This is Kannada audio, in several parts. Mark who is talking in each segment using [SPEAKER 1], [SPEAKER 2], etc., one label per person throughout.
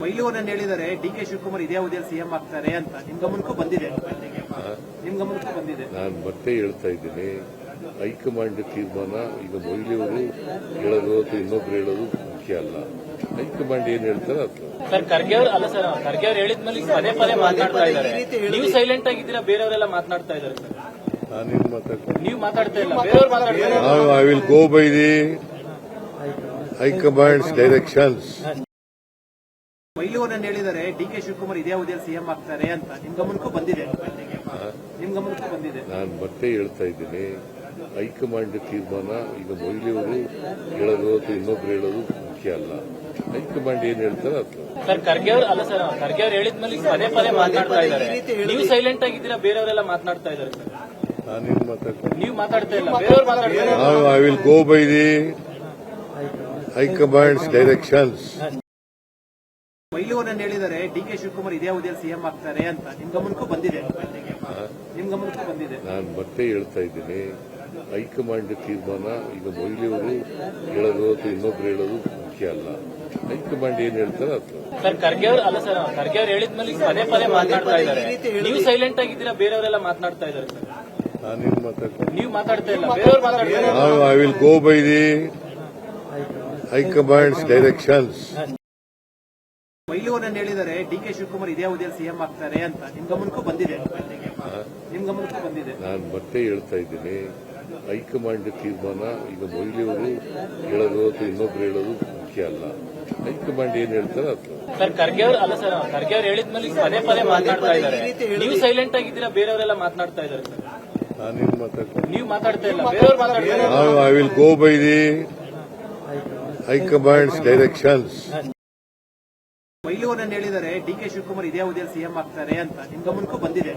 [SPEAKER 1] ಕೊಹ್ಲಿ ಹೇಳಿದರೆ ಡಿ.ಕೆ. ಶಿವಕುಮಾರ್ ಇದೇ ಅವಧಿಯಲ್ಲಿ ಸಿಎಂ ಆಗ್ತಾರೆ ಅಂತ ನಿಮ್ ಗಮನಕ್ಕೂ ಬಂದಿದೆ.
[SPEAKER 2] ನಾನು ಮತ್ತೆ ಹೇಳ್ತಾ ಇದ್ದೀನಿ, ಹೈಕಮಾಂಡ್ ತೀರ್ಮಾನ. ಈಗ ಮೊಯ್ಲಿಯವರು ಹೇಳೋದು ಅಥವಾ ಇನ್ನೊಬ್ರು ಹೇಳೋದು ಮುಖ್ಯ ಅಲ್ಲ. ಹೈಕಮಾಂಡ್ ಏನ್ ಹೇಳ್ತಾರೆ ಅದು.
[SPEAKER 3] ಸರ್ ಖರ್ಗೆ ಅವರು ಹೇಳಿದ್ಮೇಲೆ ಪದೇ ಪದೇ ಮಾತನಾಡ್ತಾ ಇದ್ದಾರೆ. ನೀವು ಸೈಲೆಂಟ್ ಆಗಿದ್ದೀರಾ, ಬೇರೆಯವರೆಲ್ಲ ಮಾತನಾಡ್ತಾ ಇದ್ದಾರೆ.
[SPEAKER 2] ನಾನೇನ್ ಮಾತಾಡ್ತೀನಿ,
[SPEAKER 3] ನೀವು ಮಾತಾಡ್ತಾ ಇಲ್ಲ, ಬೇರೆಯವರು ಮಾತಾಡ್ತಾರೆ.
[SPEAKER 2] I will go by the high command's directions.
[SPEAKER 1] Kohli ಹೇಳಿದರೆ ಡಿ.ಕೆ. ಶಿವಕುಮಾರ್ ಇದೇ ಅವಧಿಯಲ್ಲಿ ಸಿಎಂ ಆಗ್ತಾರೆ ಅಂತ ನಿಮ್ ಗಮನಕ್ಕೂ ಬಂದಿದೆ.
[SPEAKER 2] ನಾನು ಮತ್ತೆ ಹೇಳ್ತಾ ಇದ್ದೀನಿ, ಹೈಕಮಾಂಡ್ ತೀರ್ಮಾನ. ಈಗ ಮೊಯ್ಲಿಯವರು ಹೇಳೋದು ಅಥವಾ ಇನ್ನೊಬ್ರು ಹೇಳೋದು ಮುಖ್ಯ ಅಲ್ಲ. ಹೈಕಮಾಂಡ್ ಏನ್ ಹೇಳ್ತಾರೆ ಅದು.
[SPEAKER 3] ಸರ್ ಖರ್ಗೆ ಅವರು ಹೇಳಿದ್ಮೇಲೆ ಪದೇ ಪದೇ ಮಾತನಾಡ್ತಾ ಇದ್ದಾರೆ. ನೀವು ಸೈಲೆಂಟ್ ಆಗಿದ್ದೀರಾ, ಬೇರೆಯವರೆಲ್ಲ ಮಾತನಾಡ್ತಾ ಇದ್ದಾರೆ.
[SPEAKER 2] ನಾನೇನ್ ಮಾತಾಡ್ತೀನಿ,
[SPEAKER 3] ನೀವು ಮಾತಾಡ್ತಾ ಇಲ್ಲ, ಬೇರೆಯವರು ಮಾತಾಡ್ತಾರೆ.
[SPEAKER 2] I will go by the high command's directions.
[SPEAKER 1] Kohli ಹೇಳಿದರೆ ಡಿ.ಕೆ. ಶಿವಕುಮಾರ್ ಇದೇ ಅವಧಿಯಲ್ಲಿ ಸಿಎಂ ಆಗ್ತಾರೆ ಅಂತ ನಿಮ್ ಗಮನಕ್ಕೂ ಬಂದಿದೆ.
[SPEAKER 2] ನಾನು ಮತ್ತೆ ಹೇಳ್ತಾ ಇದ್ದೀನಿ, ಹೈಕಮಾಂಡ್ ತೀರ್ಮಾನ. ಈಗ ಮೊಯ್ಲಿಯವರು ಹೇಳೋದು ಅಥವಾ ಇನ್ನೊಬ್ರು ಹೇಳೋದು ಮುಖ್ಯ ಅಲ್ಲ. ಹೈಕಮಾಂಡ್ ಏನ್ ಹೇಳ್ತಾರೆ ಅದು.
[SPEAKER 3] ಸರ್ ಖರ್ಗೆ ಅವರು ಹೇಳಿದ್ಮೇಲೆ ಪದೇ ಪದೇ ಮಾತನಾಡ್ತಾ ಇದ್ದಾರೆ. ನೀವು ಸೈಲೆಂಟ್ ಆಗಿದ್ದೀರಾ, ಬೇರೆಯವರೆಲ್ಲ ಮಾತನಾಡ್ತಾ ಇದ್ದಾರೆ.
[SPEAKER 2] ನಾನೇನ್ ಮಾತಾಡ್ತೀನಿ,
[SPEAKER 3] ನೀವು ಮಾತಾಡ್ತಾ ಇಲ್ಲ, ಬೇರೆಯವರು ಮಾತಾಡ್ತಾರೆ.
[SPEAKER 2] I will go by the high command's directions.
[SPEAKER 1] Kohli ಹೇಳಿದರೆ ಡಿ.ಕೆ. ಶಿವಕುಮಾರ್ ಇದೇ ಅವಧಿಯಲ್ಲಿ ಸಿಎಂ ಆಗ್ತಾರೆ ಅಂತ ನಿಮ್ ಗಮನಕ್ಕೂ ಬಂದಿದೆ.
[SPEAKER 2] ನಾನು ಮತ್ತೆ ಹೇಳ್ತಾ ಇದ್ದೀನಿ, ಹೈಕಮಾಂಡ್ ತೀರ್ಮಾನ. ಈಗ ಮೊಯ್ಲಿಯವರು ಹೇಳೋದು ಅಥವಾ ಇನ್ನೊಬ್ರು ಹೇಳೋದು ಮುಖ್ಯ ಅಲ್ಲ. ಹೈಕಮಾಂಡ್ ಏನ್ ಹೇಳ್ತಾರೆ ಅದು.
[SPEAKER 3] ಸರ್ ಖರ್ಗೆ ಅವರು ಹೇಳಿದ್ಮೇಲೆ ಪದೇ ಪದೇ ಮಾತನಾಡ್ತಾ ಇದ್ದಾರೆ. ನೀವು ಸೈಲೆಂಟ್ ಆಗಿದ್ದೀರಾ, ಬೇರೆಯವರೆಲ್ಲ ಮಾತನಾಡ್ತಾ ಇದ್ದಾರೆ.
[SPEAKER 2] ನಾನೇನ್ ಮಾತಾಡ್ತೀನಿ,
[SPEAKER 3] ನೀವು ಮಾತಾಡ್ತಾ ಇಲ್ಲ, ಬೇರೆಯವರು ಮಾತಾಡ್ತಾರೆ.
[SPEAKER 2] I will go by the high command's directions.
[SPEAKER 1] Kohli ಹೇಳಿದರೆ ಡಿ.ಕೆ. ಶಿವಕುಮಾರ್ ಇದೇ ಅವಧಿಯಲ್ಲಿ ಸಿಎಂ ಆಗ್ತಾರೆ ಅಂತ ನಿಮ್ ಗಮನಕ್ಕೂ ಬಂದಿದೆ.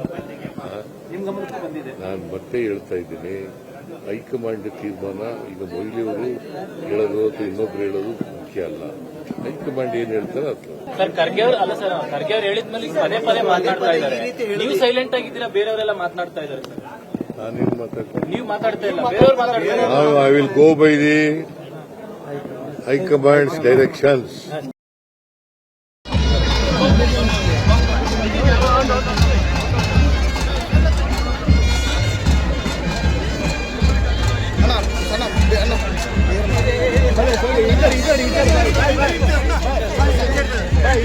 [SPEAKER 2] ನಾನು ಮತ್ತೆ ಹೇಳ್ತಾ ಇದ್ದೀನಿ, ಹೈಕಮಾಂಡ್ ತೀರ್ಮಾನ. ಈಗ ಮೊಯ್ಲಿಯವರು ಹೇಳೋದು ಅಥವಾ ಇನ್ನೊಬ್ರು ಹೇಳೋದು ಮುಖ್ಯ ಅಲ್ಲ. ಹೈಕಮಾಂಡ್ ಏನ್ ಹೇಳ್ತಾರೆ ಅದು.
[SPEAKER 3] ಸರ್ ಖರ್ಗೆ ಅವರು ಹೇಳಿದ್ಮೇಲೆ ಪದೇ ಪದೇ ಮಾತನಾಡ್ತಾ ಇದ್ದಾರೆ. ನೀವು ಸೈಲೆಂಟ್ ಆಗಿದ್ದೀರಾ, ಬೇರೆಯವರೆಲ್ಲ ಮಾತನಾಡ್ತಾ ಇದ್ದಾರೆ.
[SPEAKER 2] ನಾನೇನ್ ಮಾತಾಡ್ತೀನಿ,
[SPEAKER 3] ನೀವು ಮಾತಾಡ್ತಾ ಇಲ್ಲ, ಬೇರೆಯವರು ಮಾತಾಡ್ತಾರೆ.
[SPEAKER 2] I will go by the high command's directions.